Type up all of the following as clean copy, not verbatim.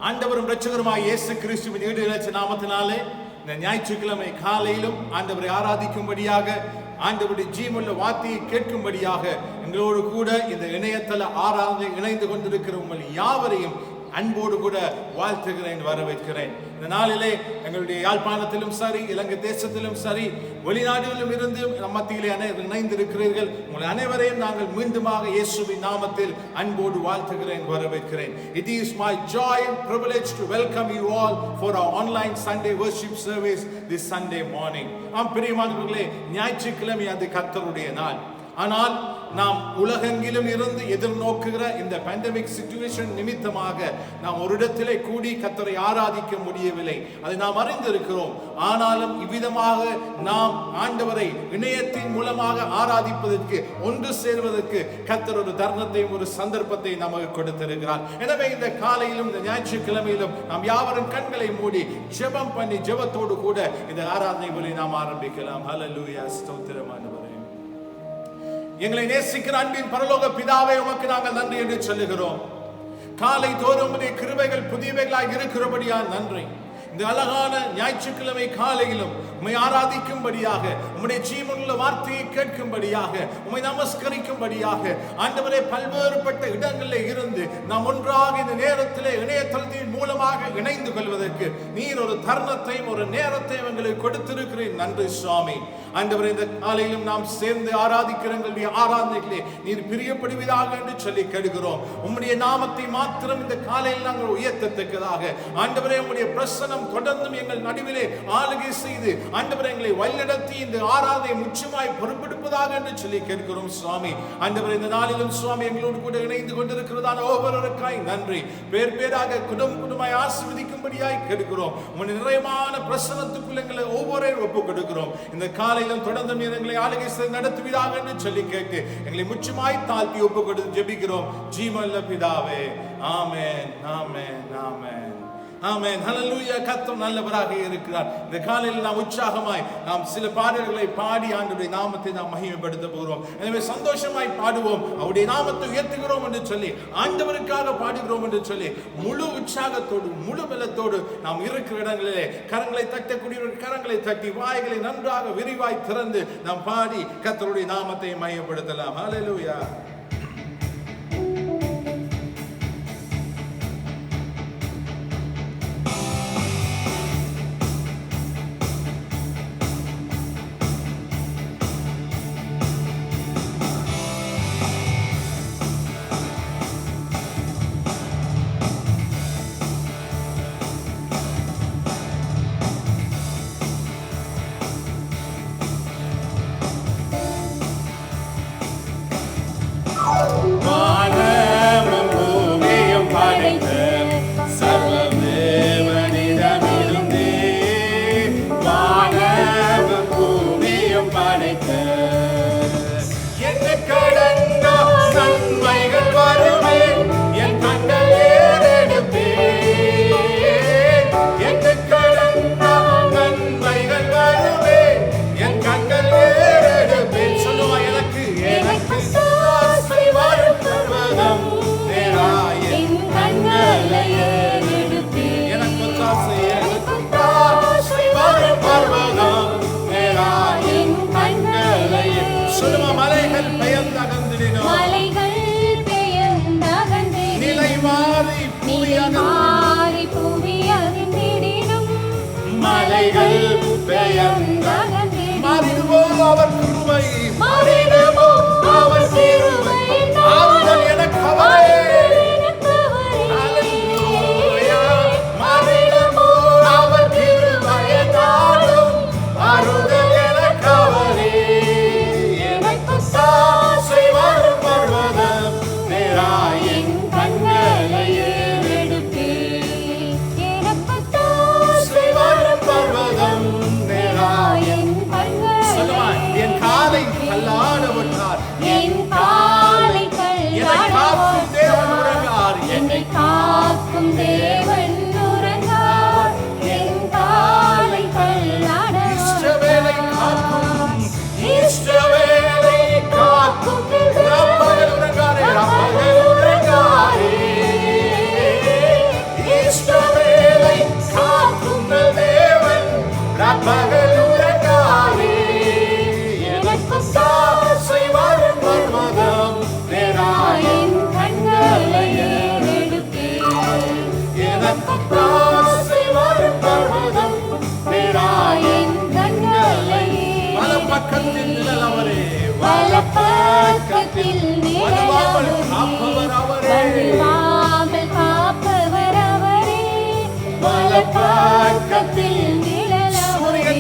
ஆண்டவரும் இரட்சகருமாய் இயேசு கிறிஸ்துவின் ஈடேற்ற நாமத்தினாலே இந்த ஞாயிற்றுக்கிழமை காலையிலும் ஆண்டவரை ஆராதிக்கும்படியாக, ஆண்டவருடைய ஜீவனுள்ள வார்த்தையை கேட்கும்படியாக எங்களோடு கூட இந்த இணையதள ஆராதனை இணைந்து கொண்டிருக்கிற உங்கள் யாவரையும் அன்போடு கூட வாழ்த்துகிறேன், வரவேற்கிறேன். இந்த நாளிலே எங்களுடைய யாழ்ப்பாணத்திலும் சரி, இலங்கை தேசத்திலும் சரி, வெளிநாடுகளிலும் இருந்து மத்தியிலே இணைந்திருக்கிறீர்கள். உங்கள் அனைவரையும் நாங்கள் மீண்டுமாக இயேசுவின் நாமத்தில் அன்போடு வாழ்த்துகிறேன், வரவேற்கிறேன். It is my joy and privilege to welcome you all for our online Sunday worship service this Sunday morning. பிரியமானவர்களே, ஞாயிற்றுக்கிழமை அது கர்த்தருடைய நாள். ஆனால் நாம் உலகெங்கிலும் இருந்து எதிர்நோக்குகிற இந்த பேண்டமிக் சிச்சுவேஷன் நிமித்தமாக நாம் ஒரு இடத்திலே கூடி கர்த்தரை ஆராதிக்க முடியவில்லை. அதை நாம் அறிந்திருக்கிறோம். ஆனாலும் இவ்விதமாக நாம் ஆண்டவரை இணையத்தின் மூலமாக ஆராதிப்பதற்கு, ஒன்று சேர்வதற்கு கர்த்தர் ஒரு தருணத்தையும் ஒரு சந்தர்ப்பத்தை நமக்கு கொடுத்திருக்கிறார். எனவே இந்த காலையிலும் இந்த ஞாயிற்றுக்கிழமையிலும் நாம் யாவரும் கண்களை மூடி ஜெபம் பண்ணி ஜெபத்தோடு கூட இந்த ஆராதனை வழி நாம் ஆரம்பிக்கலாம். ஹல்லேலூயா, ஸ்தோத்திரம் ஆண்டவரே. எங்களை நேசிக்கிற அன்பின் பரலோக பிதாவே, உமக்கு நாங்கள் நன்றி என்று சொல்லுகிறோம். காலை தோறும் உம்முடைய கிருபைகள் புதியவைகளாய் இருக்கிறபடியால் நன்றி. இந்த அழகான ஞாயிற்றுக்கிழமை காலையிலும் உம்மை ஆராதிக்கும்படியாக, உம்முடைய ஜீவனுள்ள வார்த்தையை கேட்கும்படியாக, உம்மை நமஸ்கரிக்கும்படியாக, ஆண்டவரே பல்வேறுபட்ட இடங்களில் இருந்து நாம் ஒன்றாக இந்த நேரத்திலே இணையதளத்தின் மூலமாக இணைந்து கொள்வதற்கு நீர் ஒரு தருணத்தையும் ஒரு நேரத்தையும் எங்களுக்கு கொடுத்திருக்கிறேன். நன்றி சுவாமி. ஆண்டவரே, இந்த காலையிலும் நாம் சேர்ந்து ஆராதிக்கிற எங்களுடைய ஆராதனைகளே நீர் பிரியப்படுவதாக என்று சொல்லி கேட்கிறோம். உம்முடைய நாமத்தை மாத்திரம் இந்த காலையில் நாங்கள் உயர்த்தத்தக்கதாக, ஆண்டவரே உம்முடைய பிரசன்னம் தொடர்ந்தும் எங்கள் நடுவிலே ஆளுகை செய்து, ஆண்டவரே எங்களை வழிநடத்தி இந்த ஆராதனை முற்றுமாய் பொறுப்பெடுப்பதாக என்று சொல்லி கேட்கிறோம் சுவாமி. ஆண்டவரே, இந்த நாளிலும் சுவாமி எங்களோடு கூட இணைந்து கொண்டிருக்கிறதான ஒவ்வொருவருக்காய் நன்றி. பேர் பேராக குடும்பமாய் ஆசீர்வதிக்கும்படியாய் கேட்கிறோம். உம்முடைய நிறைவான பிரசன்னத்துக்குள் எங்களை ஒவ்வொருவரையும் ஒப்புக் கொடுக்கிறோம். இந்த காலையிலும் தொடர்ந்து எங்களை ஆளுகை செய்து நடத்துவதாக என்று சொல்லி கேட்டு எங்களை முற்றுமாய் தாழ்த்தி ஒப்புக் கொடுத்து ஜெபிக்கிறோம் ஜீவனுள்ள பிதாவே. ஆமென், ஆமென், ஆமென், ஆமென். ஹல்லேலூயா. கர்த்தர் நல்லவராக இருக்கிறார். இந்த காலையில் நாம் உற்சாகமாய் நாம் சில பாடல்களை பாடி ஆண்டவருடைய நாமத்தை நாம் மகிமைப்படுத்த போகிறோம். எனவே சந்தோஷமாய் பாடுவோம், அவருடைய நாமத்தை உயர்த்துகிறோம் என்று சொல்லி, ஆண்டவருக்காக பாடுகிறோம் என்று சொல்லி முழு உற்சாகத்தோடு முழு பலத்தோடு நாம் இருக்கிற இடங்களிலே கரங்களை தட்டக்கூடியவர்கள் கரங்களை தட்டி வாய்களை நன்றாக விரிவாய் திறந்து நாம் பாடி கர்த்தருடைய நாமத்தை மகிமைப்படுத்தலாம். ஹல்லேலூயா. அவர் கிருபை மாறிடுமோ, அவர் கிருபை ஆறுதல் எனக்கு அவரே. ஹல்லேலூயா. மாறிடுமோ, அவர் கிருபை தாரும் ஆறுதல் எனக்கு அவரே. எனக்கு சாசை வரும் பர்வதம் நேராயின் கண்களை ஏறெடுத்தே. எனக்கு சாசை வரும் பர்வதம் நேராயின் காலை அல்லாட காலத்தில் வலுவாமல் காப்பவர் அவரே, வலுவாமல் காப்பவர் அவரே, வலப்பக்கத்தில் நிழல் அவரே.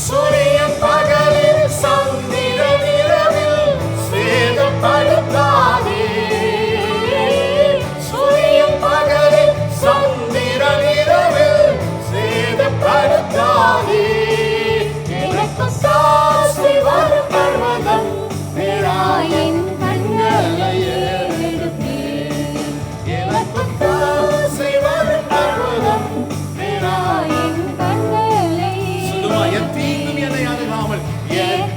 சூரியன் பகலில் சந்திரன் இரவில் சேதப்படுத்தாதே. சூரியன் பகலில் சந்திரன் இரவில் சேதப்படுத்தாதே. எனக்கு சாசி வரும் பர்வதம் என் கண்களை ஏறெடுப்பேன். எனக்கு சாசி வரும் பர்வதம் என் கண்களை தீங்கும் என்னை அணுகாமல்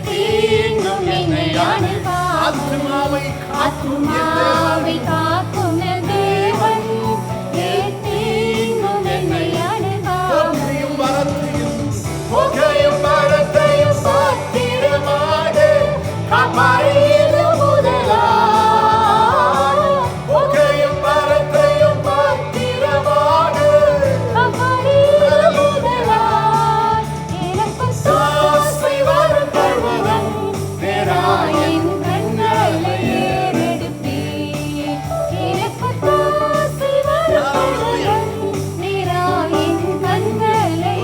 தீங்கும் என்னை அணுகாமல் ஆத்துமாவை ஆத்துமாவை காக்கும் என் தேவன். தீங்கும் என்னை அணுகாமல் போக்கையும் வரத்தையும் பாத்திரமாக காப்பாரியிரு முதலா. போக்கையும் வரத்தையும் பாத்திரமாக சாஸ்தி வரும் பர்வதம் என் கண்களை ஏறெடுப்பேன். எனக்கு தாசி வரும் பர்வதம் என் கண்களை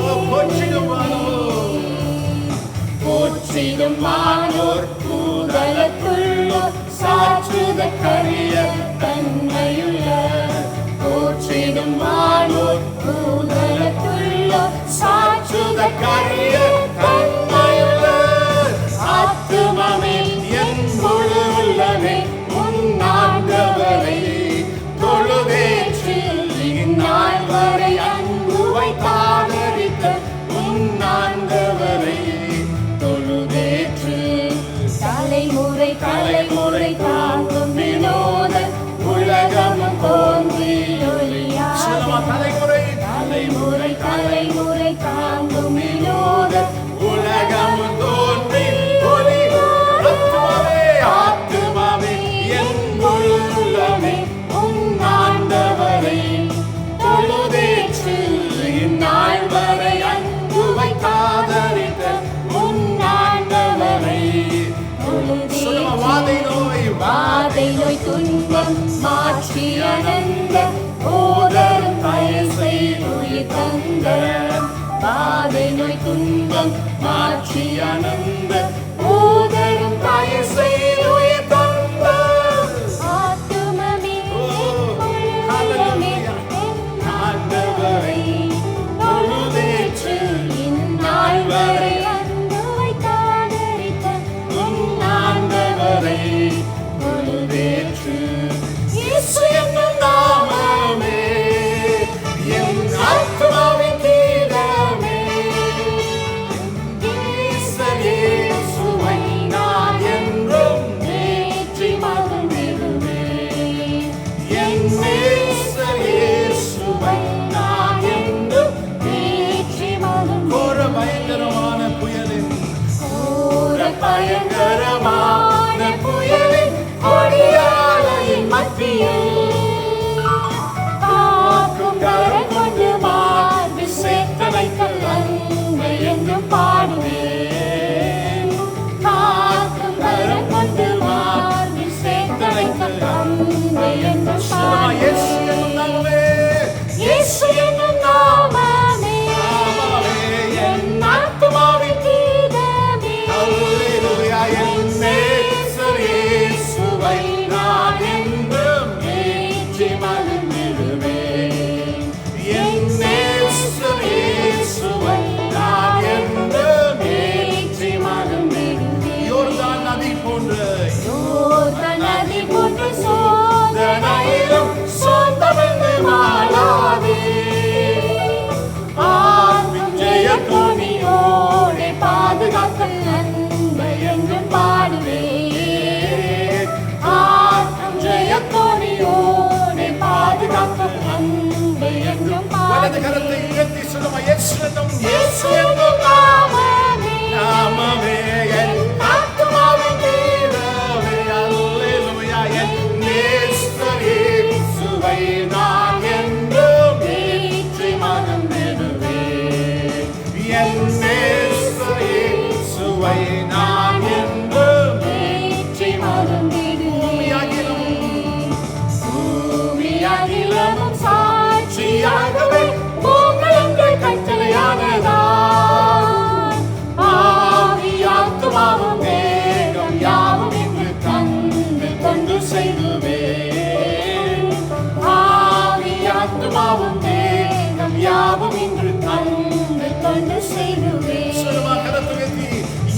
போற்றிடும் வானோர் பூதலத்துள்ளோர் சாற்றுத கரிய தன்மையுள்ள. போற்றிடும் வானோர் பூதலத்துள்ளோர் சாற்றுத கரிய தன்மையுள்ள. ஆத்துமமே என் முழு உள்ளமே உன்னாண்டவரை தொழுதேற்று இந்நாள் வரை அன்பு வைத்தாதரித்த உன்னாண்டவரை தொழுதேற்று. தலைமுறை தலைமுறை தாங்கும் வினோத உலகமும் தோன்றி ஒளியாக. தலைமுறை தலைமுறை தலைமுறை தாங்கும் வினோத உலகம் தோன்றி ஒளி ஆத்துமாவே என் முழு உள்ளமே உன்னாண்டவரை தொழுதேற்று இந்நாள் வரை அன்பு வைத்தாதரித்த உன்னாண்டவரை வாதை நோய் வாதை நோய் துன்பம் மாற்றி அனந்த ஓதரும் பயன் செய்துயிர் தந்த. வாதை நோய் துன்பம் மாற்றி அனந்த ஓதரும் பயன் செய்துயிர் தந்த. ஆத்துமமே உள்ளமே ஆண்டவரை தொழுதேற்று இந்நாள் வரை அன்பு வைத்தாதரித்த உன்னாண்டவரை தொழுதேற்று. இயேசு என்னும் நாமமே என் ஆத்மாவின் கீதமே. இயேசுவை நான் என்றும் ஏற்றி மகிழ்ந்திடுவேன். என் நேசர் இயேசுவை நான் என்றும் ஏற்றி கோர மகிழ்ந்திடுவேன். பயங்கரமான புயலின் கோர பயங்கரமான புயலின் கொடியாலையின் மத்தியில் காக்கும் கரம் கொண்டு மார்பில் சேர்த்தனைக்க அன்பை என்றும் பாடுவேன். காக்கும் கரம் கொண்டு மார்பில் சேர்த்தனைக்க அன்பை என்றும் இயேசு பாடுவேன். என்னும் நாமமே. இயேசு என்னும் நாமமே என் ஆத்துமாவின் கீதமே. அல்லேலூயா. என் நேசர் இயேசுவை நான் என்றும் ஏற்றி மகிழ்ந்திடுவேன். என் நேசர் இயேசுவை நான் என்றும் ஏற்றி மகிழ்ந்திடுவேன். யோர்தான் நதி போன்ற யோர்தான் நதி போன்ற சோதனையிலும் சொந்தமென்று மாளாதே. ஆர்வின் ஜெயத்தொனியோடே பாதுகாக்க அன்பை என்றும் பாடுவேன். ஆர்வின் ஜெயத்தொனியோடே பாதுகாக்க அன்பை என்றும் வலது கரத்தை பாடுவேன். உயர்த்தி சொல்லுமா. இயேசு என்னும் இயேசு என்னும் நாமமே நாமமே என் ஆத்துமாவின் கீதமே. அல்லேலூயா. என் நேசர் இயேசுவை நான் என்றும் ஏற்றி மகிழ்ந்திடுவேன். என் நேசர் இயேசுவை நான் என்றும் ஏற்றி கொண்டு சேருவேன். சொல்லுமா கரத்தை உயர்த்தி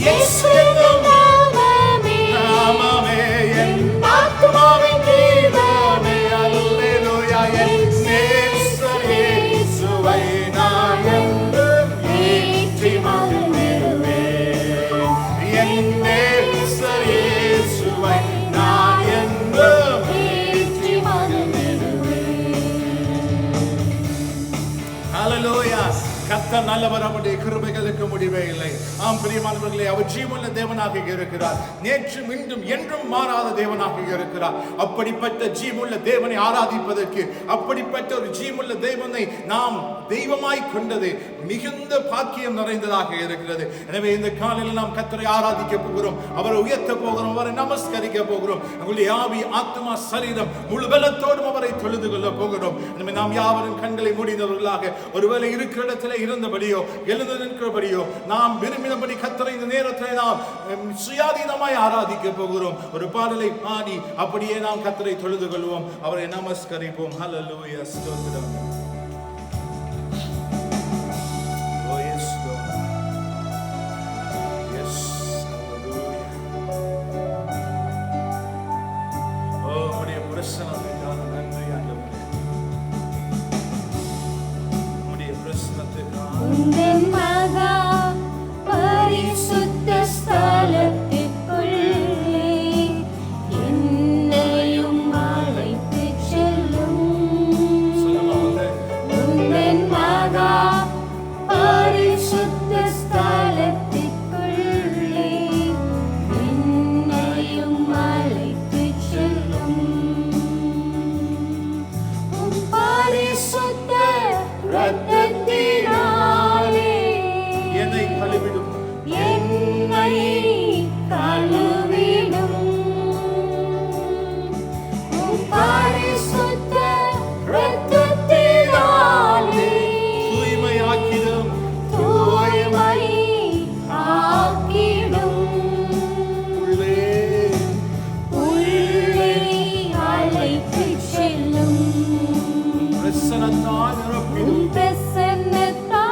இயேசு என்னும் நாமமே நாமமே என் ஆத்துமாவின் கீதமே. அல்லேலூயா என் நேசர் இயேசுவை நான் என்றும் ஏற்றி மகிழ்ந்திடுவேன். என் நேசர் இயேசுவை நான் என்றும் ஏற்றி மகிழ்ந்திடுவேன். ஹல்லேலூயா. கர்த்தர் நல்லவர், அவருடைய கிருபைகளுக்கு முடிவே இல்லை. ஆம் பிரியமானவர்களே, அவர் ஜீவனுள்ள தேவனாக இருக்கிறார். நேற்றும் இன்றும் என்றும் மாறாத தேவனாக இருக்கிறார். அப்படிப்பட்ட ஜீவனுள்ள தேவனை ஆராதிப்பதற்கு, அப்படிப்பட்ட ஒரு ஜீவனுள்ள தேவனை நாம் தெய்வமாய் கொண்டது மிகுந்த பாக்கியம் நிறைந்ததாக இருக்கிறது. எனவே இந்த காலையில் நாம் கர்த்தரை ஆராதிக்க போகிறோம், அவரை உயர்த்த போகிறோம், அவரை நமஸ்கரிக்க போகிறோம். நம்முடைய ஆவி, ஆத்மா, சரீரம் முழு பலத்தோடும் அவரை தொழுது கொள்ள போகிறோம். எனவே நாம் யாவரும் கண்களை மூடினவர்களாக, ஒருவேளை இருக்கிற இடத்துல இருந்தபடியோ எழுந்து நிற்கிறபடியோ நாம் விரும்பினபடி கர்த்தரை இந்த நேரத்தில் நாம் சுயாதீனமாய் ஆராதிக்க போகிறோம். ஒரு பாடலை பாடி அப்படியே நாம் கர்த்தரை தொழுது கொள்வோம், அவரை நமஸ்கரிப்போம். ஹல்லேலூயா, ஸ்தோத்திரம். Oh yes Lord, yes, hallelujah. Oh உம்முடைய பிரசன்னத்துக்காக நன்றி ஆண்டவரே, உம்முடைய பிரசன்னத்துக்காக. உந்தன் மகா பரிசுத்த ஸ்தலத்திற்குள்ளே என்னையும் அழைத்துச் செல்லும். உந்தன் மகா பரிசுத்த ஸ்தலத்திற்குள்ளே என்னையும் அழைத்துச் செல்லும். உம் பரிசுத்த இரத்தத்தினாலே என்னை கழுவிடும், என்னை கழுவிடும். உம் பரிசுத்த இரத்தத்தினாலே தூய்மையாக்கிடும், தூய்மை ஆக்கிடும். உள்ளே உள்ளே அழைத்துச் செல்லும். பிரசன்னத்தால் நிரப்பிடும். உம் பிரசன்னத்தால்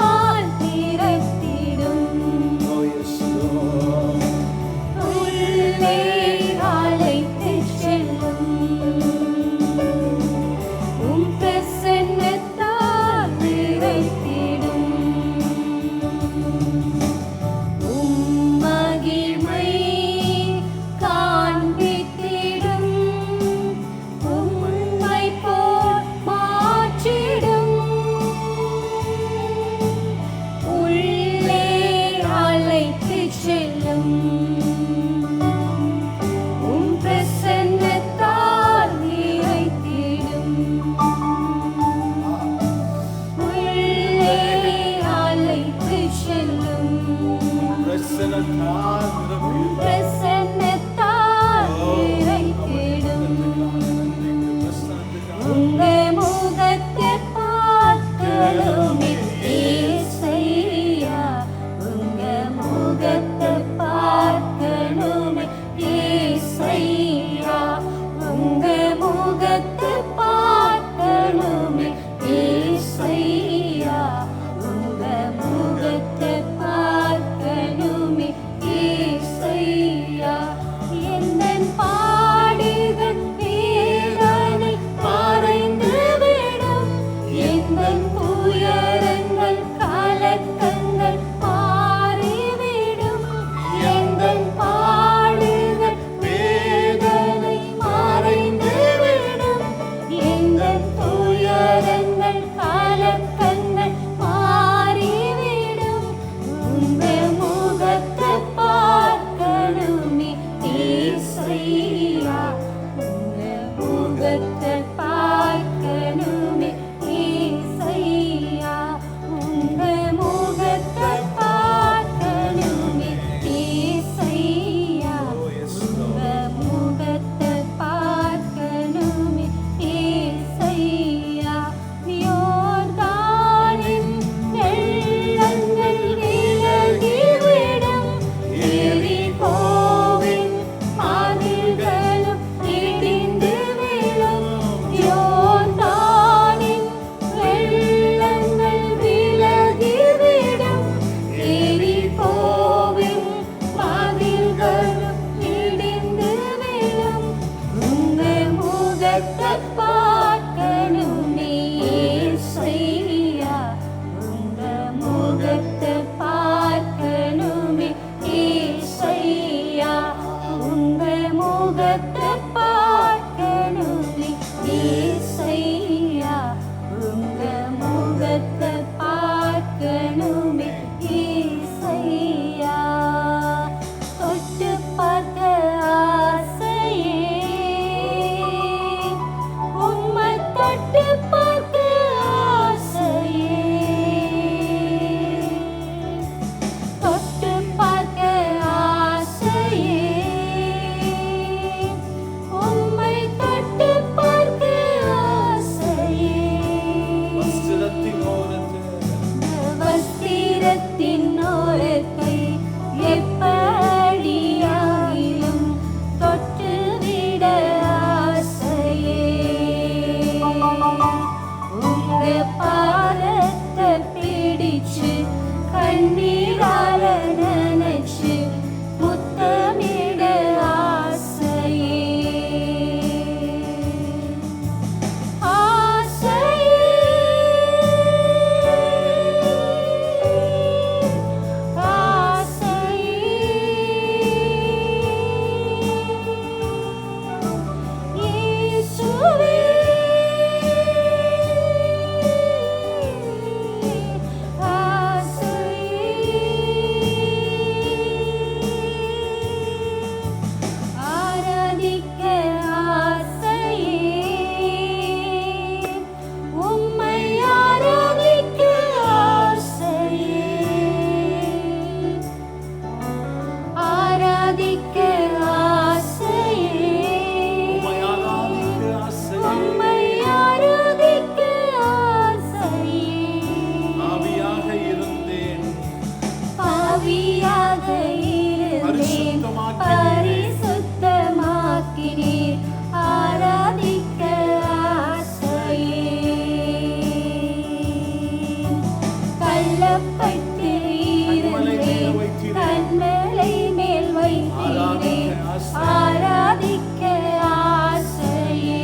கண்மலை மேல் வைத்தீரே ஆராதிக்க ஆசையே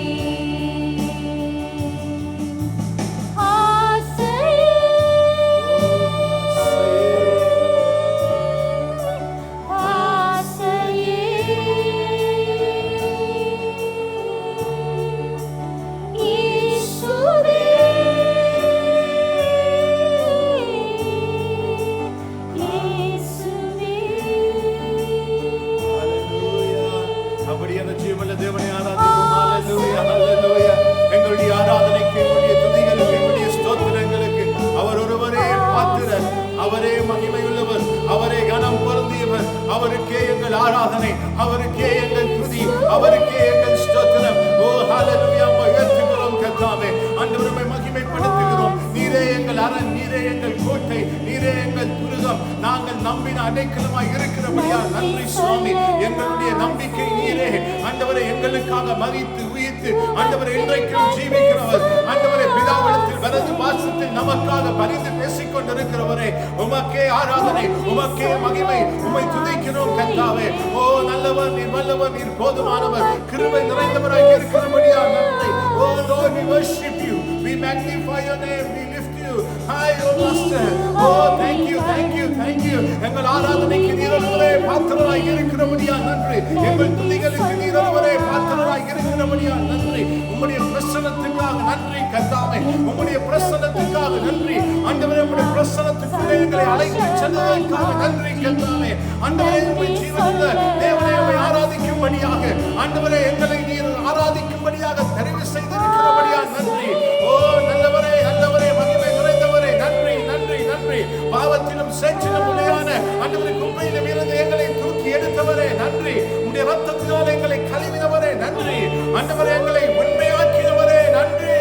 எங்களுடைய ஆராதனைக்கு, எங்களுடைய துதிகளுக்கு, எங்களுடைய ஸ்தோத்திரங்களுக்கு அவர் ஒருவரே பாத்திரர், அவரே மகிமையுள்ளவர், அவரே கனம் பொருந்தியவர். அவருக்கே எங்கள் ஆராதனை, அவருக்கே எங்கள் துதி, அவருக்கே எங்கள் ஸ்தோத்திரம். ஓ ஹalleluya, உயர்த்துகிறோம் கர்த்தாவே. ஆண்டவரை மகிமைப்படுத்துகிறோம். நீரே எங்கள் அரண், நீரே எங்கள் கோட்டை, நீரே எங்கள் துருகம். நாங்கள் நம்பின அடைக்கலமாய் இருக்கிறபடியா நன்றி சுவாமி. எங்களுடைய நம்பிக்கை நீரே. ஆண்டவரை எங்களுக்காக மரித்து உயிர்த்து ஆண்டவரை இன்றைக்கும் ஜீவிக்கிறவர். ஆண்டவரை பிதாவிடத்தில் வலது பாசத்தில் நமக்காக பரிந்து பேசிக் கொண்டிருக்கிறவரே, உமக்கே ஆராதனை, உமக்கே மகிமை. உம்மை துதிக்கிறோம் கர்த்தாவே. ஓ நல்லவர், நீர் வல்லவர், நீர் போதுமானவர், கிருபை நிறைந்தவராய் இருக்கிறபடியா நன்றி. ஓ Lord, we worship you, we magnify your name, we lift you high, O Master. Oh, thank you, thank you, thank you. எங்கள் ஆராதனைக்கு நீர் ஒருவரே பாத்திரராய் இருக்கிறபடியா நன்றி. எங்கள் துதிகளுக்கு நீர் ஒருவரே பாத்திரராய் இருக்கிறபடியா நன்றி. உம்முடைய பிரசன்னத்துக்காக நன்றி கர்த்தாவே. உம்முடைய பிரசன்னத்துக்காக நன்றி ஆண்டவரே. உம்முடைய பிரசன்னத்துக்குள்ளே எங்களை அழைத்து சென்றதற்காக நன்றி கர்த்தாவே. ஆண்டவரே, உம்மை ஜீவனுள்ள தேவனே, உம்மை ஆராதிக்கும்படியாக ஆண்டவரே எங்களை நீர் ஆராதிக்கும்படியாக தெரிவு செய்திருக்கிறபடியா நன்றி. ஓ நல்லவரே, நல்லவரே, மகிமை நிறைந்தவரே, நன்றி, நன்றி, நன்றி. பாவத்திலும் சேற்றிலும் உடையான ஆண்டவரே, குப்பையிலும் இருந்து எங்களை தூக்கி எடுத்தவரே நன்றி. உம்முடைய ரத்தத்தினால் எங்களை கழுவினவரே நன்றி. ஆண்டவரே, எங்களை உண்மையாக்கினவரே நன்றி.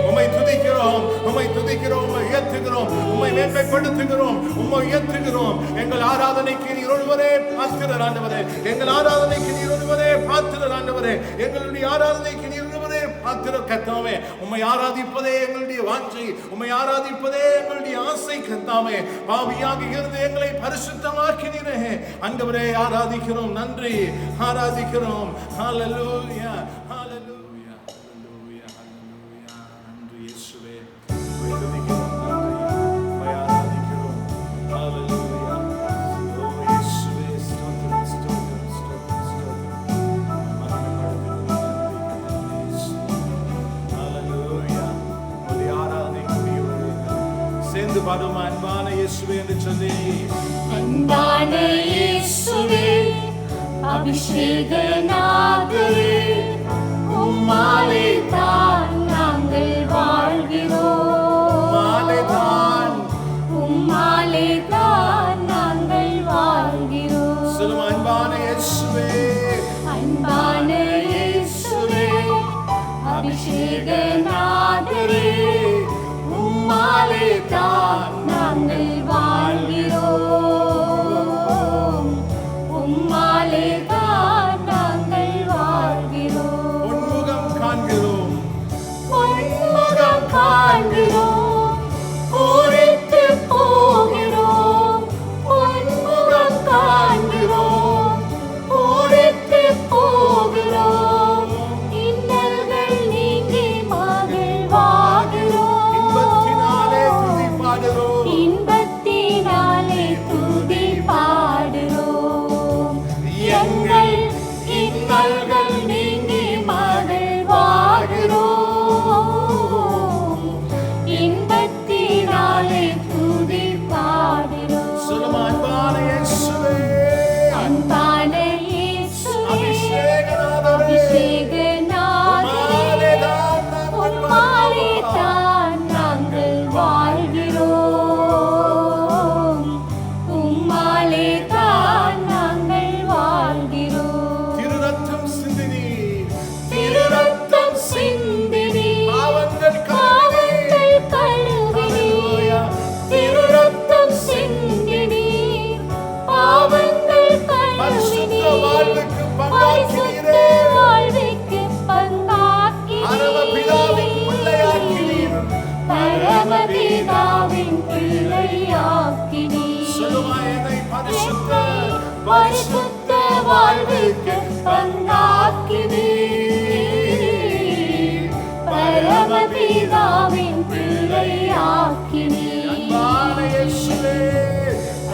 உம்மை துதிக்கிறோம், உம்மை துதிக்கிறோம், உம்மை உயர்த்துகிறோம், உம்மை மேன்மைப்படுத்துகிறோம், உம்மை உயர்த்துகிறோம். எங்கள் ஆராதனைக்கு நீர் ஒருவரே பாத்திரர் ஆண்டவரே. எங்கள் ஆராதனைக்கு நீர் ஒருவரே பாத்திரர் ஆண்டவரே. எங்களுடைய ஆராதனைக்கு நீர் ஒருவரே பாத்திரர் கர்த்தாவே. உம்மை ஆராதிப்பதே எங்களுடைய வாஞ்சை, உம்மை ஆராதிப்பதே எங்களுடைய ஆசை கர்த்தாவே. பாவியாக இருந்து எங்களை பரிசுத்தமாக்கினீரே ஆண்டவரே, ஆராதிக்கிறோம், நன்றி, ஆராதிக்கிறோம். ஹalleluya, ஹalleluya, ஹalleluya, ஹalleluya. நன்றி இயேசுவே, உம்மை துதிக்கிறோம், நன்றி, உம்மை ஆராதிக்கிறோம். ஹalleluya. ஓ இயேசுவே, ஸ்தோத்திரம், ஸ்தோத்திரம், ஸ்தோத்திரம், ஸ்தோத்திரம். ஹalleluya. உம்முடைய ஆராதனைக்குரியவரே. சேர்ந்து பாடுமா அன்பான இயேசுவே என்று சொல்லி. அன்பான இயேசுவே, அபிஷேகநாதரே, உம்மாலே தான் நாங்கள் வாழ்கிறோம். உம்மாலே தான் நாங்கள் வாழ்கிறோம். சொல்லுமா அன்பான இயேசுவே, அன்பான இயேசுவே, அபிஷேகநாதரே, உம்மாலே தான் நாங்கள் வாழ்கிறோம். உம்மாலே தான் நாங்கள் வாழ்கிறோம். உன்முகம் காண்கிறோம், உன்முகம் காண்கிறோம், பூரித்து போகிறோம். உன்முகம் காண்கிறோம், பூரித்து போகிறோம். இன்னல்கள் நீங்கி மகிழ்வாகிறோம். இன்பத்தினாலே துதி பாடுகிறோம். இன்பத்தினாலே துதி பாடுகிறோம். எங்கள் இன்னல்கள் நீங்கி மகிழ்வாகிறோம். இன்பத்தினாலே துதி பாடுகிறோம். சொல்லுமா அன்பான இயேசுவே, அன்பான இயேசுவே, அபிஷேகநாதரே, அபிஷேகநாதரே, உம்மாலே தான் நாங்கள் வாழ்கிறோம். உம்மாலே தான் நாங்கள் வாழ்கிறோம். திருரத்தம் சிந்தினீர், திருரத்தம் சிந்தினீர், பாவங்கள் பாவங்கள் கழுவினீர். கழுவினீர். ஹalleluya. வாழ்வுக்கு பங்காக்கினீர். பரமபிதாவின் பிள்ளையாக்கினீர்.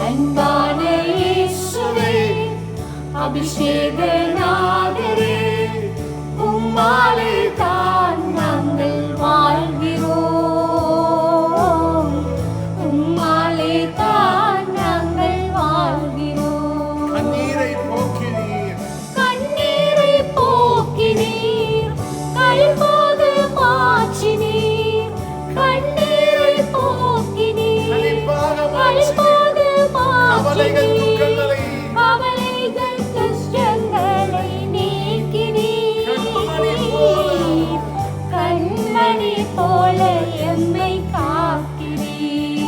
அன்பான இயேசுவே, அபிஷேகநாதரே, உம்மாலே தான் நாங்கள் வாழ்கிறோம். உம்மாலே தான் நாங்கள் வாழ்கிறோம். கண்ணீரை போக்கினீர், கண்ணீரை போக்கினீர், கல்வாக மாற்றினீர். கண்ணீரை போக்கினீர், கலிப்பாக கல்வாக கவலைகள், மாற்றினீர். துக்கங்களை, கவலைகள், கஷ்டங்களை நீக்கினீர். கண்மணி போல எம்மை காக்கிறீர்.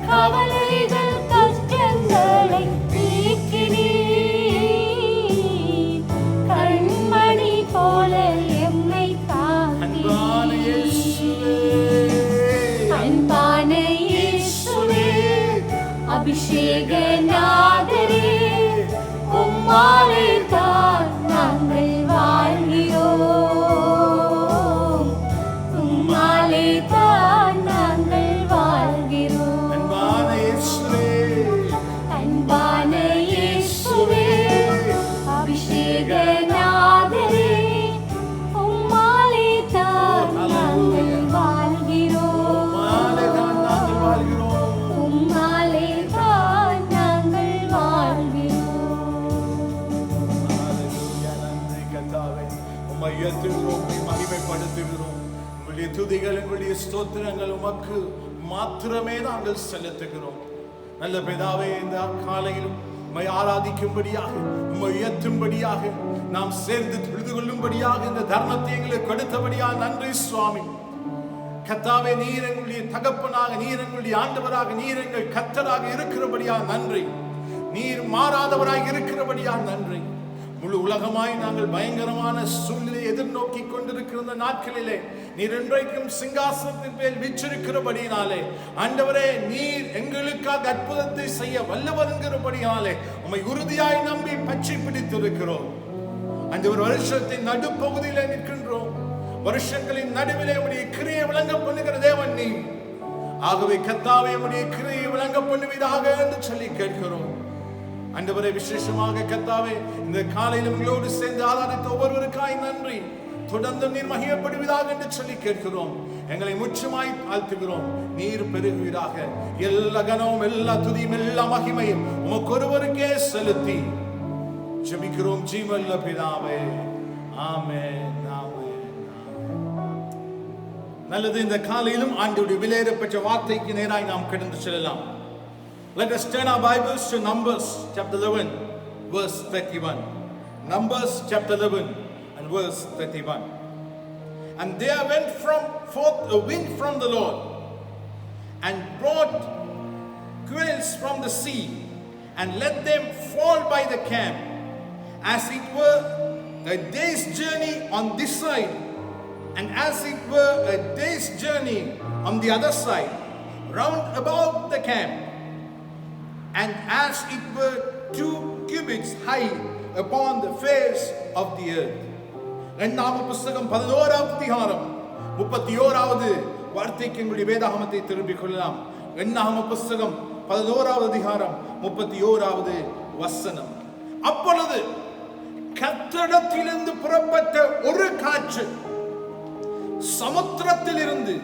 கவலைகள், கஷ்டங்களை நீக்கினீர். கண்மணி போல எம்மை அன்பான இயேசுவே, அன்பான இயேசுவே, அபிஷேகநாதரே, உம்மாலே தான் நாங்கள் வாழ்கிறோம். உம்மாலே தான் நாங்கள் வாழ்கிறோம். அன்பான இயேசுவே, அன்பான இயேசுவே, அபிஷேகநாதரே, உம்மாலே தான் நாங்கள் வாழ்கிறோம். உம்மாலே தான் நாங்கள் வாழ்கிறோம். உம்மாலே தான் நாங்கள் வாழ்கிறோம். ஹalleluya. நன்றி கர்த்தாவே, உம்மை உயர்த்துகிறோம், உம்மை மகிமைப்படுத்துகிறோம். உங்களுடைய துதிகள், உங்களுடைய ஸ்தோத்திரங்கள் உமக்கு மாத்திரமே நாங்கள் செலுத்துகிறோம். நல்ல பிதாவே, இந்த காலையிலும் உம்மை ஆராதிக்கும்படியாக, உம்மை உயர்த்தும்படியாக, நாம் சேர்ந்து தொழுது கொள்ளும்படியாக இந்த தர்மத்தை எங்களுக்கு கொடுத்தபடியாக நன்றி சுவாமி. கர்த்தாவே, நீர் எங்களுடைய தகப்பனாக, நீர் எங்களுடைய ஆண்டவராக, நீர் எங்கள் கர்த்தராக இருக்கிறபடியாக நன்றி. நீர் மாறாதவராக இருக்கிறபடியாக நன்றி. முழு உலகமாய் நாங்கள் பயங்கரமான சூழ்நிலை எதிர்நோக்கி கொண்டிருக்கிற நாட்களிலே நீர் என்றைக்கும் சிங்காசனத்தின் மேல் வீற்றிருக்கிறபடியினாலே, ஆண்டவரே, நீர் எங்களுக்காக அற்புதத்தை செய்ய வல்லவர் என்கிறபடியாலே உம்மை உறுதியாய் நம்பி பற்றி பிடித்திருக்கிறோம். அந்த ஒரு வருஷத்தின் நடுப்பகுதியிலே நிற்கின்றோம். வருஷங்களின் நடுவிலே உம்முடைய கிரியை விளங்க பண்ணுகிற தேவன் நீ. ஆகவே கர்த்தாவே, உம்முடைய கிரியை விளங்க பண்ணுவதாக என்று சொல்லி கேட்கிறோம். ஆண்டவரே, விசேஷமாக கர்த்தாவே, இந்த காலையில் உங்களோடு சேர்ந்து ஆராதித்த ஒவ்வொருவருக்காய் நன்றி. தொடர்ந்து நீர் மகிமைப்படுவதாக என்று சொல்லி கேட்கிறோம். எங்களை முற்றுமாய் தாழ்த்துகிறோம். நீர் பெருகுவீராக. எல்லா கனமும், எல்லா துதியும், எல்லா மகிமையும் உமக்கு ஒருவருக்கே செலுத்தி ஜெபிக்கிறோம் ஜீவனுள்ள பிதாவே. ஆமென், ஆமென், ஆமென். நல்லது. இந்த காலையிலும் ஆண்டவருடைய விலையேறப்பெற்ற வார்த்தைக்கு நேராய் நாம் கடந்து செல்லலாம். Let us turn our Bibles to Numbers chapter 11 verse 31. Numbers chapter 11 and verse 31. And there went forth a wind from the Lord and brought quails from the sea and let them fall by the camp, as it were a day's journey on this side, and as it were a day's journey on the other side, round about the camp, and as it were 2 cubits high upon the face of the earth. இரண்டாம் புஸ்தகம் 11வது அதிகாரம் 31வது வார்த்தைக்கு உங்களுடைய வேதாகமத்தை திரும்பிக் கொள்ளலாம். இரண்டாம் புஸ்தகம் 11வது அதிகாரம் 31வது வசனம். அப்பொழுது கர்த்தரிடத்திலிருந்து புறப்பட்ட ஒரு காற்று சமுத்திரத்திலிருந்து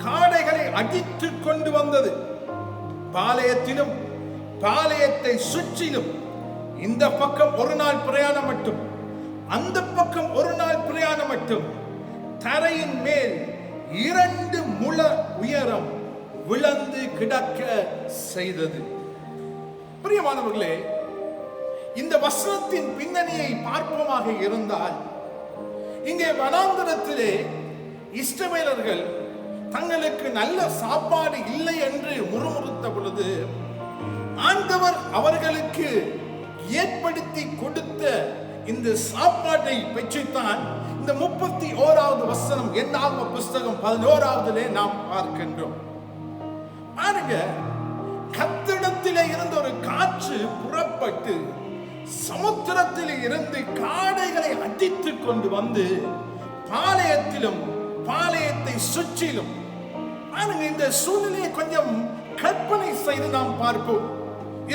காடைகளை அடித்துக் கொண்டு வந்தது. பாளையத்திலும் பாளையத்தை சுற்றிலும் இந்த பக்கம் ஒரு நாள் பிரயாணம் மட்டும், அந்த பக்கம் ஒரு நாள் பிரயாணம் மட்டும் தரையின் மேல் 2 முழ உயரம் விழுந்து கிடக்க செய்தது. பிரியமானவர்களே, இந்த வசனத்தின் பின்னணியை பார்ப்போமாக இருந்தால், இங்கே வனாந்தரத்திலே இஸ்ரவேலர்கள் தங்களுக்கு நல்ல சாப்பாடு இல்லை என்று முறுமுறுத்த பொழுது, ஆண்டவர் அவர்களுக்கு ஏற்படுத்தி கொடுத்த இந்த சாப்பாட்டை பெற்றுத்தான் இந்த 31வது வசனம் என்னாகம புஸ்தகம் 11வதிலே நாம் பார்க்கின்றோம். பாருங்க, கர்த்தரிடத்தில் வானத்திலே இருந்த ஒரு காற்று புறப்பட்டு சமுத்திரத்தில் இருந்து காடைகளை அடித்துக் கொண்டு வந்து பாளையத்திலும் பாளையத்தை சுற்றிலும். இந்த சூழ்நிலையை கொஞ்சம் கற்பனை செய்து நாம் பார்ப்போம்.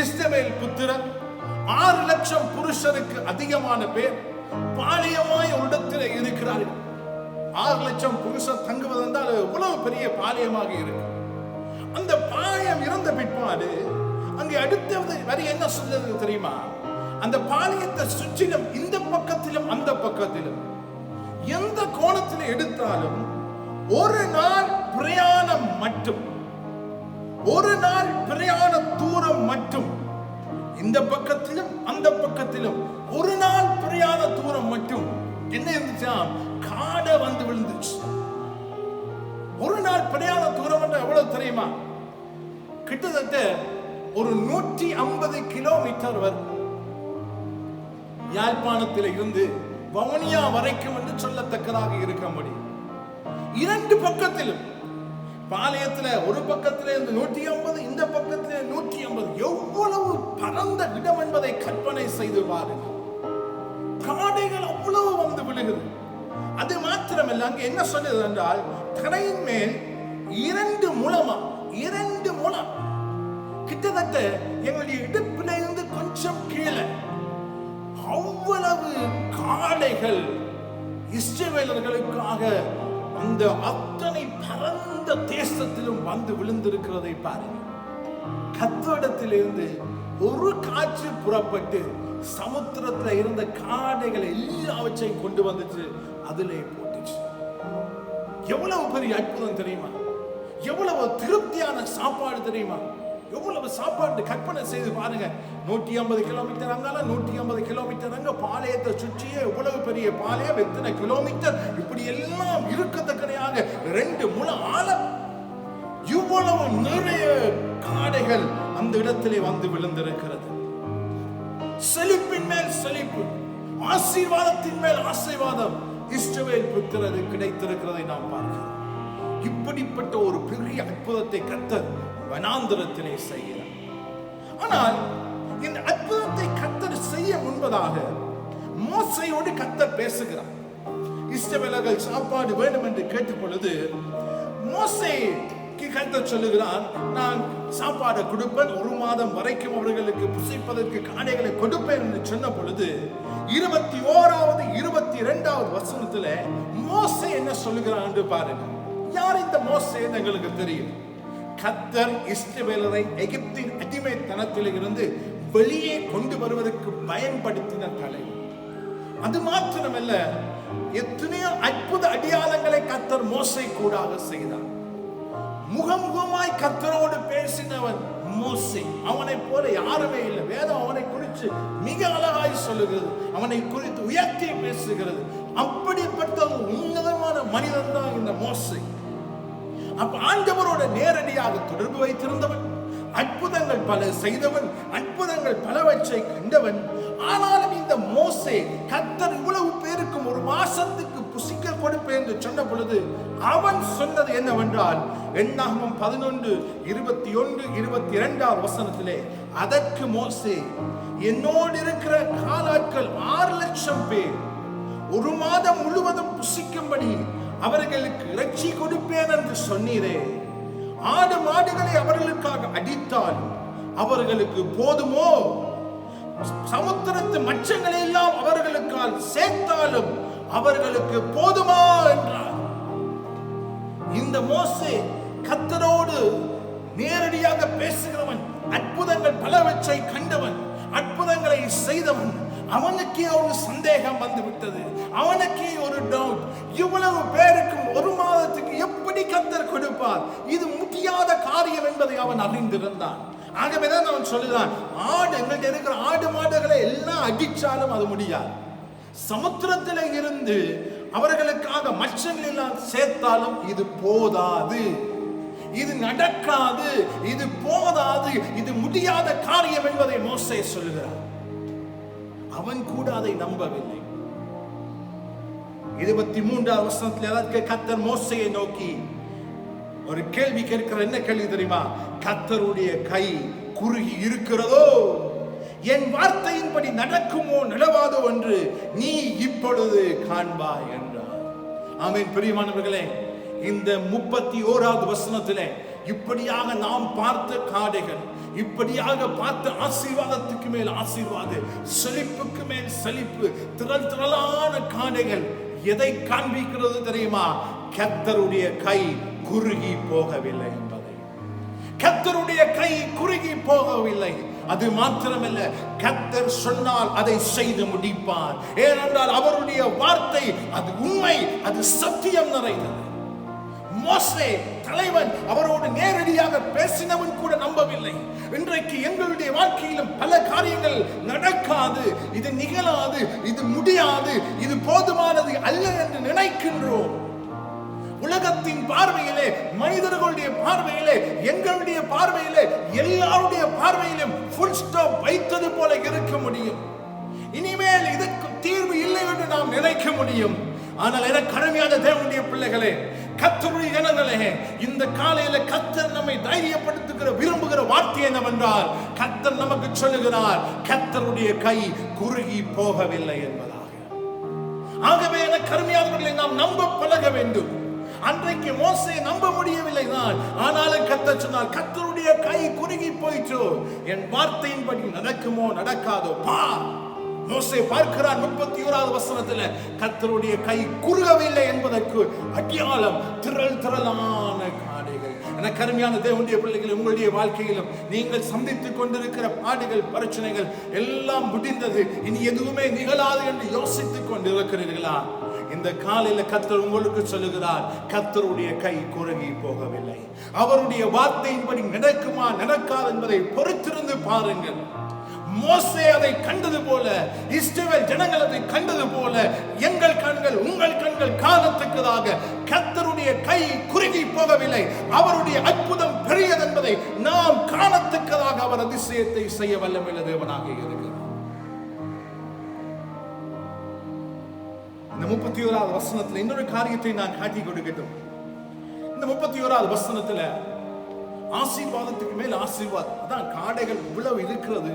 இஸ்ரவேல் புத்திரர் 6 லட்சம் புருஷருக்கு அதிகமான பேர் பாளையமாய் ஒரு இடத்தில் இருக்கிறார்கள். 6 லட்சம் புருஷர் தங்குவது என்றால் எவ்வளவு பெரிய பாளையமாக இருக்கு. அந்த பாளையம் இருந்த பிற்பாடு அங்கே அடுத்த வரி என்ன சொல்றது தெரியுமா? அந்த பாளையத்தை சுற்றிலும் இந்த பக்கத்திலும் அந்த பக்கத்திலும் எந்த கோணத்தில் எடுத்தாலும் ஒரு நாள் பிரயாணம் மட்டும், ஒரு நாள் பிரயாண தூரம் மட்டும், இந்த பக்கத்திலும் அந்த பக்கத்திலும் ஒரு நாள் பிரயாண தூரம் மட்டும் என்ன இருந்துச்சா? காடை வந்து விழுந்துச்சு. ஒரு நாள் பிரயாண தூரம் எவ்வளவு தெரியுமா? கிட்டத்தட்ட ஒரு 150 கிலோமீட்டர் வரும். யாழ்ப்பாணத்தில் இருந்து வவுனியா வரைக்கும் என்று சொல்லத்தக்கதாக இருக்க முடியும். 2 பக்கத்திலும் பாளையத்துல ஒரு பக்கத்திலே 150, இந்த பக்கத்திலே 150. எவ்வளவு பரந்த இடம் என்பதை கற்பனை செய்து பாருங்கள். காடைகள் அவ்வளவு வந்து விழுகிறது. அது மாத்திரமல்ல, அங்கே என்ன சொல்லுது என்றால் தரையின் மேல் 2 முழம் கிட்டத்தட்ட எங்களுடைய இடுப்பில இருந்து கொஞ்சம் கீழே அவ்வளவு காடைகள் இஸ்ரவேலர்களுக்காக அந்த அத்தனை பரந்த தேசத்திலும் வந்து விழுந்திருக்கிறதை பாருங்க. கர்த்தரிடத்திலிருந்து ஒரு காற்று புறப்பட்டு சமுத்திரத்தில் இருந்த காடைகள் எல்லாவற்றையும் கொண்டு வந்துச்சு, அதிலே போட்டுச்சு. எவ்வளவு பெரிய அற்புதம் தெரியுமா? எவ்வளவு திருப்தியான சாப்பாடு தெரியுமா? எவ்வளவு சாப்பாடு கற்பனை செய்து பாருங்க. 150 கிலோமீட்டர் அங்கால, 150 கிலோமீட்டர் அங்க, பாளையத்தை சுற்றியே எவ்வளவு பெரிய பாளையம், எத்தனை கிலோமீட்டர், இப்படி எல்லாம் இருக்கத்தக்கனையாக 2 முழம் ஆழம். இவ்வளவு நிறைய காடைகள் அந்த இடத்திலே வந்து விழுந்திருக்கிறது. செழிப்பின் மேல் செழிப்பு, ஆசீர்வாதத்தின் மேல் ஆசீர்வாதம் இஸ்ரவேல் புத்திரருக்கு கிடைத்திருக்கிறதை நாம் பார்க்கிறோம். இப்படிப்பட்ட ஒரு பெரிய அற்புதத்தை கர்த்தர் வனாந்தரத்திலே செய்கிறார். ஆனால் இந்த அற்புதத்தை கர்த்தர் செய்ய முன்பதாக மோசேயோடு கர்த்தர் பேசுகிறார். இஸ்ரவேலர்கள் சாப்பாடு வேண்டும் என்று கேட்ட பொழுது மோசேக்கு கர்த்தர் சொல்லுகிறார், நான் சாப்பாடு கொடுப்பேன், 1 மாதம் வரைக்கும் அவர்களுக்கு புசிப்பதற்கு காடைகளை கொடுப்பேன் என்று சொன்ன பொழுது 21வது 22வது வசனத்துல மோசே என்ன சொல்லுகிறார் என்று பாருங்க. யார் இந்த மோசே? எங்களுக்கு தெரியும். கர்த்தர் இஸ்ரவேலரை எகிப்தின் அடிமைத்தனத்தில் இருந்து வெளியே கொண்டு வருவதற்கு பயன்படுத்தின தலைவர். அது மாத்திரமல்ல, எத்தனையோ அற்புத அடையாளங்களை கர்த்தர் மோசே கூடாக செய்தார். முகமுகமாய் கர்த்தரோடு பேசினவன் மோசே. அவனை போல யாருமே இல்லை. வேதம் அவனை குறித்து மிக அழகாய் சொல்லுகிறது, அவனை குறித்து உயர்த்தி பேசுகிறது. அப்படிப்பட்ட உன்னதமான மனிதன் தான் இந்த மோசே. அப்ப ஆண்டவரோட நேரடியாக தொடர்பு வைத்திருந்தவன், அற்புதங்கள் பல செய்தவன், அற்புதங்கள் பலவற்றை கண்டவன். ஆனாலும் இந்த மோசே கர்த்தர் இவ்வளவு பேருக்கும் 1 மாசத்துக்கு புசிக்க கொடுப்பேன் என்று சொன்ன பொழுது அவன் சொன்னது என்னவென்றால், என்னாகமம் 11, 21, 22 வசனத்திலே, அதற்கு மோசே, என்னோடு இருக்கிற காலாட்கள் 6 லட்சம் பேர் 1 மாதம் முழுவதும் புசிக்கும்படி அவர்களுக்கு இறைச்சி கொடுப்பேன் என்று சொன்னீரே, ஆடு மாடுகளை அவர்களுக்காக அடித்தால் அவர்களுக்கு போதுமோ? சமுத்திரத்து மச்சங்களை எல்லாம் அவர்களுக்கால் சேர்த்தாலும் அவர்களுக்கு போதுமா என்றார். இந்த மோசே கர்த்தரோடு நேரடியாக பேசுகிறவன், அற்புதங்கள் பலவற்றை கண்டவன், அற்புதங்களை செய்தவன். அவனுக்கே ஒரு சந்தேகம் வந்து விட்டது, அவனுக்கே ஒரு டவுட். இவ்வளவு பேருக்கும் 1 மாதத்துக்கு எப்படி கர்த்தர் கொடுப்பார்? இது முடியாத காரியம் என்பதை அவன் அறிந்திருந்தான். ஆகவேதான் அவன் சொல்லுதான், எங்கள்கிட்ட இருக்கிற ஆடு மாடுகளை எல்லாம் அடிச்சாலும் அது முடியாது. சமுத்திரத்தில இருந்து அவர்களுக்காக மச்சங்கள் எல்லாம் சேர்த்தாலும் இது போதாது, இது நடக்காது, இது போதாது, இது முடியாத காரியம் என்பதை மோசே சொல்லுகிறார். அவன் கூட அதை நம்பவில்லை. 23வது வசனத்தில் அதற்கு கர்த்தர் மோசேயை நோக்கி ஒரு கேள்வி கேட்கிறார். என்ன கேள்வி தெரியுமா? கர்த்தருடைய கை குறுகி இருக்கிறதோ, என் வார்த்தையின்படி நடக்குமோ நடவாதோ என்று நீ இப்பொழுது காண்பாய் என்றார். ஆமென். பிரியமானவர்களே, இந்த 31வது வசனத்திலே இப்படியாக நாம் பார்த்த காடைகள், இப்படியாக பார்த்த ஆசீர்வாதத்துக்கு மேல் ஆசீர்வாதம், செழிப்புக்கு மேல் செழிப்பு, திரள் திரளான காடைகள் எதை காண்பிக்கிறது தெரியுமா? கர்த்தருடைய கை குறுகி போகவில்லை என்பதை. கர்த்தருடைய கை குறுகி போகவில்லை. அது மாத்திரமல்ல, கர்த்தர் சொன்னால் அதை செய்து முடிப்பார். ஏனென்றால் அவருடைய வார்த்தை அது உண்மை, அது சத்தியம் நிறைந்தது. மோசே தலைவன் அவரோடு நேரடியாக பேசினவன் கூட நம்பவில்லை. இன்றைக்கு எங்களுடைய வாழ்க்கையிலும் பல காரியங்கள் நடக்காது, இது நிகழாது, இது முடியாது, இது போதுமானது அல்ல என்று நினைக்கின்றோம். உலகத்தின் பார்வையிலே, மனிதர்களுடைய பார்வையிலே, எங்களுடைய பார்வையிலே, எல்லாருடைய பார்வையிலும் ஃபுல் ஸ்டாப் வைத்தது போல இருக்க முடியும். இனிமேல் இதற்கு தீர்வு இல்லை என்று நாம் நினைக்க முடியும். ஆனால் எனக்கு அருமையான தேவனுடைய பிள்ளைகளே, கர்த்தருடைய ஜனங்களே, இந்த காலையில கர்த்தர் நம்மை தைரியப்படுத்துகிற விரும்புகிற வார்த்தை என்னவென்றால், கர்த்தர் நமக்கு சொல்லுகிறார், கர்த்தருடைய கை குறுகி போகவில்லை என்பதாக. ஆகவே எனக்கு அருமையானவர்களை நாம் நம்ப பழக வேண்டும். அன்றைக்கு மோசே நம்ப முடியவில்லை தான், ஆனாலும் கர்த்தர் சொன்னார், கர்த்தருடைய கை குறுகி போயிற்று, என் வார்த்தையின்படி நடக்குமோ நடக்காதோ பார். மோசே பார்க்கிறார் 31வது வசனத்துல கர்த்தருடைய கை குறுகவில்லை என்பதற்கு அடையாளம் திரள் திரளான காடைகள். எனக்கு அருமையான தேவனுடைய பிள்ளைகள், உங்களுடைய வாழ்க்கையிலும் நீங்கள் சந்தித்துக் கொண்டிருக்கிற பாடுகள், பிரச்சனைகள் எல்லாம் முடிந்தது, இனி எதுவுமே நிகழாது என்று யோசித்துக் கொண்டிருக்கிறீர்களா? இந்த காலையில கர்த்தர் உங்களுக்கு சொல்லுகிறார், கர்த்தருடைய கை குறுகி போகவில்லை. அவருடைய வார்த்தையின்படி நடக்குமா நடக்காது என்பதை பொறுத்திருந்து பாருங்கள். மோசே அதை கண்டது போல, இஸ்ரவேல் ஜனங்கள் அதை கண்டது போல, எங்கள் கண்கள் உங்கள் கண்கள் காணத்தக்கதாக கர்த்தருடைய கை குறுகி போகவில்லை. அவருடைய அற்புதம் பெரியது என்பதை நாம் காணத்தக்கதாக அவர் அதிசயத்தை செய்ய வல்லமையுள்ள தேவனாக இருக்கிறார். இந்த 31வது வசனத்துல இன்னொரு காரியத்தை நான் காட்டி கொடுக்கட்டும். இந்த 31வது வசனத்துல ஆசீர்வாதத்துக்கு மேல் ஆசீர்வாதம். அதான் காடைகள் இவ்வளவு இருக்கிறது,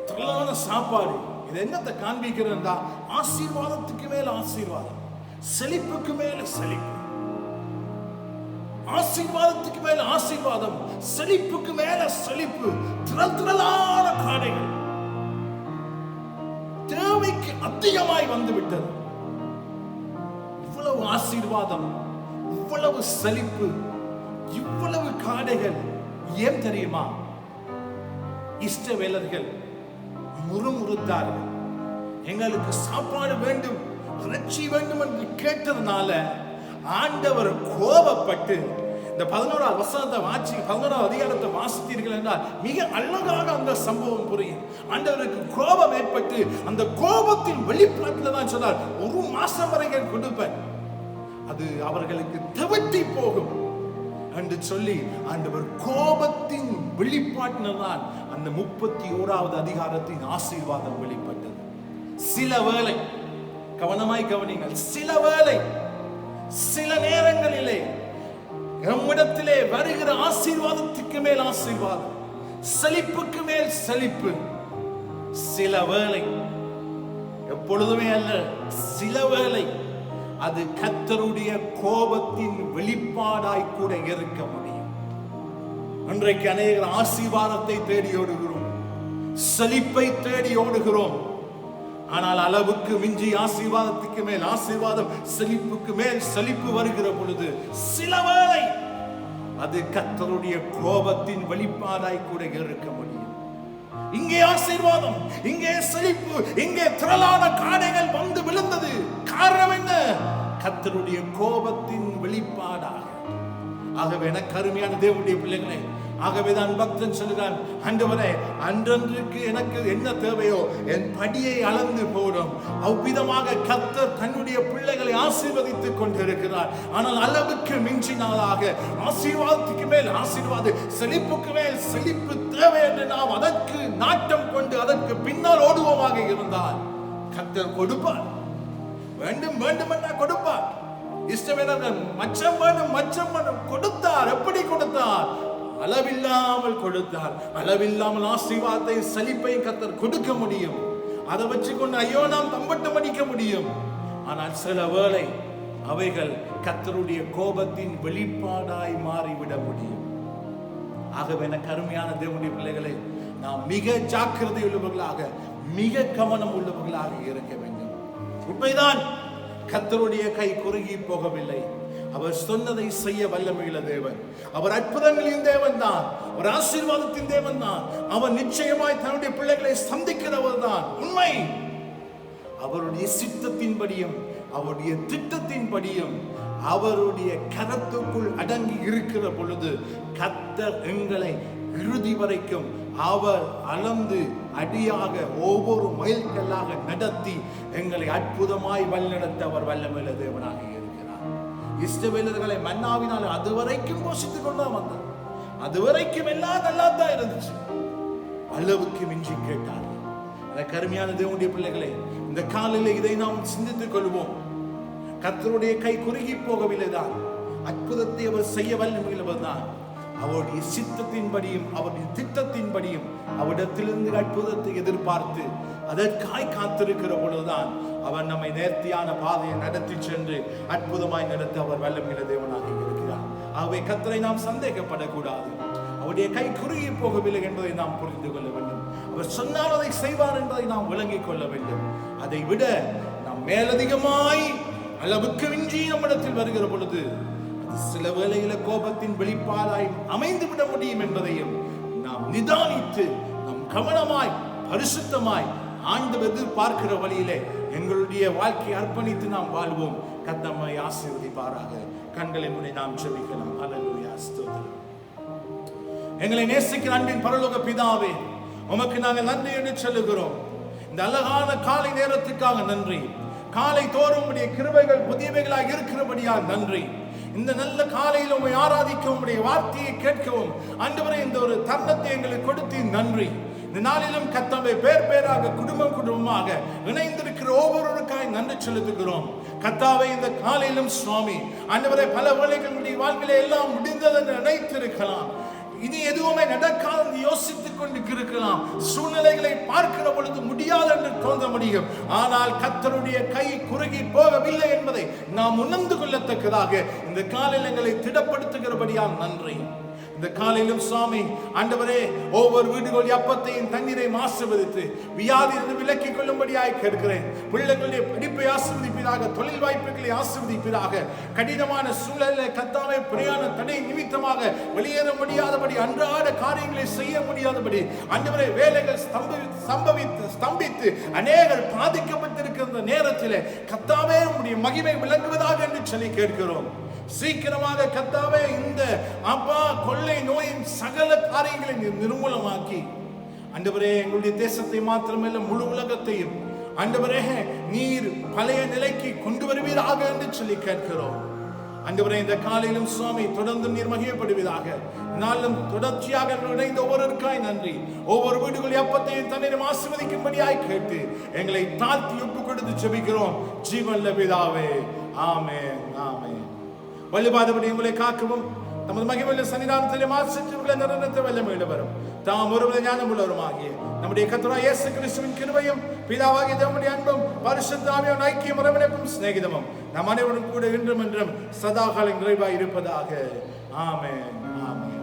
திரளான சாப்பாடு. இது என்னத்தை காண்பிக்கிறதா? ஆசீர்வாதத்துக்கு மேல ஆசீர்வாதம், செழிப்புக்கு மேல செழிப்பு. ஆசீர்வாதத்துக்கு மேல ஆசீர்வாதம், செழிப்புக்கு மேல செழிப்பு, திரள் திரளான காடைகள். தேவைக்கு அதிகமாய் வந்து விட்டது. இவ்வளவு ஆசீர்வாதம், இவ்வளவு செழிப்பு, இவ்வளவு காடைகள். ஏன் தெரியுமா? இஸ்ரவேலர்கள் முறுமுறுத்தார்கள். எங்களுக்கு சாப்பாடு வேண்டும், இறைச்சி வேண்டும் என்று கேட்டதுனால ஆண்டவர் கோபப்பட்டு இந்த 11வது வசனத்தை வாசி, 11வது அதிகாரத்தை வாசித்தீர்கள் என்றால் மிக அழகாக அந்த சம்பவம் புரியும். ஆண்டவருக்கு கோபம் ஏற்பட்டு அந்த கோபத்தின் வெளிப்பாட்டில் தான் சொன்னார், 1 மாசம் வரைக்கும் கொடுப்பேன், அது அவர்களுக்கு தவிர்த்தி போகும் என்று சொல்லி ஆண்டவர் கோபத்தின் வெளிப்பாட்டினால் அந்த 31வது அதிகாரத்தின் ஆசீர்வாதம் வெளிப்பட்டது. சில வேளை, கவனமாய் கவனிங்கள், சில வேளை, சில நேரங்களிலே நம்மிடத்திலே வருகிற ஆசீர்வாதத்துக்கு மேல் ஆசீர்வாதம், செழிப்புக்கு மேல் செழிப்பு, சில வேளை, எப்பொழுதுமே அல்ல, சில வேளை அது கர்த்தருடைய கோபத்தின் வெளிப்பாடாய் கூட இருக்க முடியும். இன்றைக்கு அநேகர் ஆசீர்வாதத்தை தேடி ஓடுகிறோம், செழிப்பை தேடி ஓடுகிறோம். ஆனால் அளவுக்கு மிஞ்சி ஆசீர்வாதத்துக்கு மேல் ஆசீர்வாதம், செழிப்புக்கு மேல் செழிப்பு வருகிற பொழுது சில வேளை அது கர்த்தருடைய கோபத்தின் வெளிப்பாடாய் கூட இருக்க முடியும். இங்கே ஆசீர்வாதம், இங்கே செழிப்பு, இங்கே திரளான காடைகள் வந்து விழுந்தது. காரணம் என்ன? கர்த்தருடைய கோபத்தின் வெளிப்பாடாக. ஆகவே எனக்கு அருமையான தேவனுடைய பிள்ளைகளே, ஆகவேதான் பக்தன் சொல்கிறான், ஆண்டவரே, அன்றன்றுக்கு எனக்கு என்ன தேவையோ என் படியை அளந்து போடும். அவ்விதமாக கர்த்தர் தன்னுடைய பிள்ளைகளை ஆசீர்வதித்துக் கொண்டிருக்கிறார். ஆனால் அளவுக்கு மிஞ்சினாலாக ஆசீர்வாதத்துக்கு மேல் ஆசீர்வாதம், செழிப்புக்கு மேல் செழிப்பு தேவை என்று நாம் அதற்கு நாட்டம் கொண்டு அதற்கு பின்னால் ஓடுவோமாக இருந்தால் கர்த்தர் கொடுப்பார். வேண்டும் வேண்டும் என்ற கொடுப்பார். இஷ்டவேலர்கள் மச்சம் வேணும் மச்சம் வேணும் கொடுத்தார். எப்படி கொடுத்தார்? அளவில்லாமல் கொடுத்தால் அளவில்லாமல் ஆசீர்வாதத்தை செழிப்பை கர்த்தர் கொடுக்க முடியும். அதை வச்சுக்கொண்டு ஐயோ நாம் தம்பட்டம் அடிக்க முடியும். ஆனால் சில வேளை அவைகள் கர்த்தருடைய கோபத்தின் வெளிப்பாடாய் மாறிவிட முடியும். ஆகவே எனக்கு அருமையான தேவனுடைய பிள்ளைகளை, நாம் மிக ஜாக்கிரதை உள்ளவர்களாக, மிக கவனம் உள்ளவர்களாக இருக்க வேண்டும். உண்மைதான், கர்த்தருடைய கை குறுகி போகவில்லை. அவர் சொன்னதை செய்ய வல்லமையுள்ள தேவன். அவர் அற்புதங்களின் தேவன் தான். அவர் ஆசீர்வாதத்தின் தேவன் தான். அவர் நிச்சயமாய் தன்னுடைய பிள்ளைகளை சந்திக்கிறவர் தான். உண்மை. அவருடைய சித்தத்தின்படியும் அவருடைய திட்டத்தின்படியும் அவருடைய கரத்துக்குள் அடங்கி இருக்கிற பொழுது கர்த்தர் எங்களை இறுதி வரைக்கும் அவர் அளந்து அடியாக ஒவ்வொரு மைல்கல்லாக நடத்தி எங்களை அற்புதமாய் வழிநடத்த அவர் வல்லமையுள்ள தேவனாக இருக்கிறார். இஸ்ரவேலர்களை மன்னாவினால் அதுவரைக்கும் போஷித்துக் கொண்டுதான் வந்தார். அதுவரைக்கும் எல்லாம் நல்லா தான் இருந்துச்சு. அளவுக்கு மிஞ்சி கேட்டார். கருமையான தேவனுடைய பிள்ளைகளை, இந்த காலையில் இதை நாம் சிந்தித்துக் கொள்வோம். கர்த்தருடைய கை குறுகி போகவில்லைதான். அற்புதத்தை அவர் செய்ய வல்லமையுள்ளவர் தான். அவருடைய சித்தத்தின்படியும் அவருடைய திட்டத்தின்படியும் அவரிடத்திலிருந்து அற்புதத்தை எதிர்பார்த்து அதற்காய் காத்திருக்கிற பொழுதுதான் அவர் நம்மை நேர்த்தியான பாதையை நடத்தி சென்று அற்புதமாய் நடத்த அவர் வல்லமையுள்ள தேவனாக இருக்கிறார். ஆகவே கர்த்தரை நாம் சந்தேகப்படக்கூடாது. அவருடைய கை குறுகி போகவில்லை என்பதை நாம் புரிந்து கொள்ள வேண்டும். அவர் சொன்னால் அதை செய்வார் என்பதை நாம் விளங்கிக் கொள்ள வேண்டும். அதை விட நாம் மேலதிகமாய் அளவுக்கு மிஞ்சி நம்மிடத்தில் வருகிற பொழுது அது சில வேளையில கோபத்தின் வெளிப்பாடாய் அமைந்து விட முடியும் என்பதையும் நாம் நிதானித்து நம் கவனமாய் பரிசுத்தமாய் ஆண்டவர் எதிர்பார்க்கிற வழியிலே எங்களுடைய வாழ்க்கையை அர்ப்பணித்து நாம் வாழ்வோம். கர்த்தர் நம்மை ஆசீர்வதிப்பாராக. கண்களை மூடி நாம் ஜெபிக்கலாம். அல்லேலூயா, ஸ்தோத்திரம். எங்களை நேசிக்கிற அன்பின் பரலோக பிதாவே, உமக்கு நாங்கள் நன்றி என்று சொல்லுகிறோம். இந்த அழகான காலை நேரத்துக்காக நன்றி. காலை தோறும் உடைய கிருபைகள் புதியவைகளாக இருக்கிறபடியாக நன்றி. இந்த நல்ல காலையில் உம்மை ஆராதிக்கவும் உடைய வார்த்தையை கேட்கவும் ஆண்டவரே இந்த ஒரு தருணத்தை எங்களுக்கு கொடுத்து நன்றி. இந்த நாளிலும் கர்த்தாவே பேர் பேராக குடும்பம் குடும்பமாக இணைந்திருக்கிற ஒவ்வொருவருக்காய் நன்றி செலுத்துகிறோம். கர்த்தாவே இந்த காலையிலும் சுவாமி ஆண்டவரே பல வேளைகளுடைய வாழ்விலே எல்லாம் முடிந்தது என்று நினைத்திருக்கலாம். இது எதுவுமே நடக்காது யோசித்துக் கொண்டு இருக்கலாம். சூழ்நிலைகளை பார்க்கிற பொழுது முடியாது என்று தோன்ற முடியும். ஆனால் கர்த்தருடைய கை குறுகி போகவில்லை என்பதை நாம் உணர்ந்து கொள்ளத்தக்கதாக இந்த காலையில் எங்களை திடப்படுத்துகிறபடியால் நன்றி. இந்த காலையிலும் சுவாமி ஆண்டவரே ஒவ்வொரு வீடுகளுடைய அப்பத்தையும் தண்ணீரையும் ஆசீர்வதித்து வியாதியிலிருந்து விலக்கிக் கொள்ளும்படியாக கேட்கிறேன். பிள்ளைகளுடைய படிப்பை ஆசீர்வதிப்பீராக, தொழில் வாய்ப்புகளை ஆசீர்வதிப்பீராக. கடினமான சூழலை கர்த்தாவே பிரயாண தடை நிமித்தமாக வெளியேற முடியாதபடி, அன்றாட காரியங்களை செய்ய முடியாதபடி ஆண்டவரே வேலைகள் ஸ்தம்பித்து அநேகர் பாதிக்கப்பட்டிருக்கிற நேரத்தில் கர்த்தாவே உம்முடைய மகிமை விளங்குவதாக என்று சொல்லி கேட்கிறோம். சீக்கிரமாக கர்த்தாவே இந்த அப்பா கொள்ளை நோயின் சகல காரியங்களை நிர்மூலமாக்கி ஆண்டவரே எங்களுடைய தேசத்தை மாத்திரமல்ல முழு உலகத்தையும் ஆண்டவரே நீர் பழைய நிலைக்கு கொண்டு வருவீராக என்று சொல்லி கேட்கிறோம். ஆண்டவரே இந்த காலையிலும் சுவாமி தொடர்ந்து நீர் மகிமைப்படுவீராக. நாளும் தொடர்ச்சியாக இணைந்த ஒவ்வொருவருக்காய் நன்றி. ஒவ்வொரு வீடுகளில் அப்பத்தையும் தன்னையும் ஆசீர்வதிக்கும்படியாய் கேட்டு எங்களை தாழ்த்தி ஒப்பு கொடுத்து ஜெபிக்கிறோம் ஜீவனுள்ள பிதாவே. ஆமென், ஆமென். வழிபாடுபடி உங்களை காக்கவும் நமது மகிமையுள்ள சன்னிதானத்திலே மாசற்றுகளை நிரந்தர வல்லமையுள்ள வரும் தாம் ஒருவரை ஞானம் உள்ளவருமாகிய நம்முடைய கர்த்தராகிய இயேசு கிறிஸ்துவின் கிருபையும் பிதாவாகிய தேவனுடைய அன்பும் பரிசுத்த ஆவியானவரின் ஐக்கியம் அரவணைப்பும் சிநேகிதமும் நம் அனைவரும் கூட இன்றும் என்றும் சதாகாலம் நிறைவாய் இருப்பதாக. ஆமென், ஆமென்.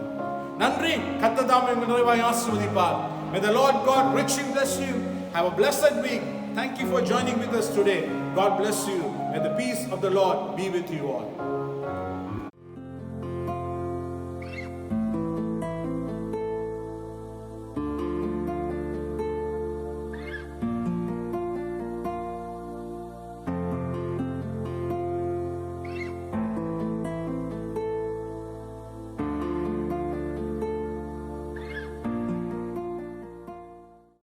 நன்றி. கர்த்தர் தாமே உங்களை நிறைவாய் ஆசீர்வதிப்பார். May the Lord God richly bless you. Have a blessed week. Thank you for joining with us today. God bless you. May the peace of the Lord be with you all.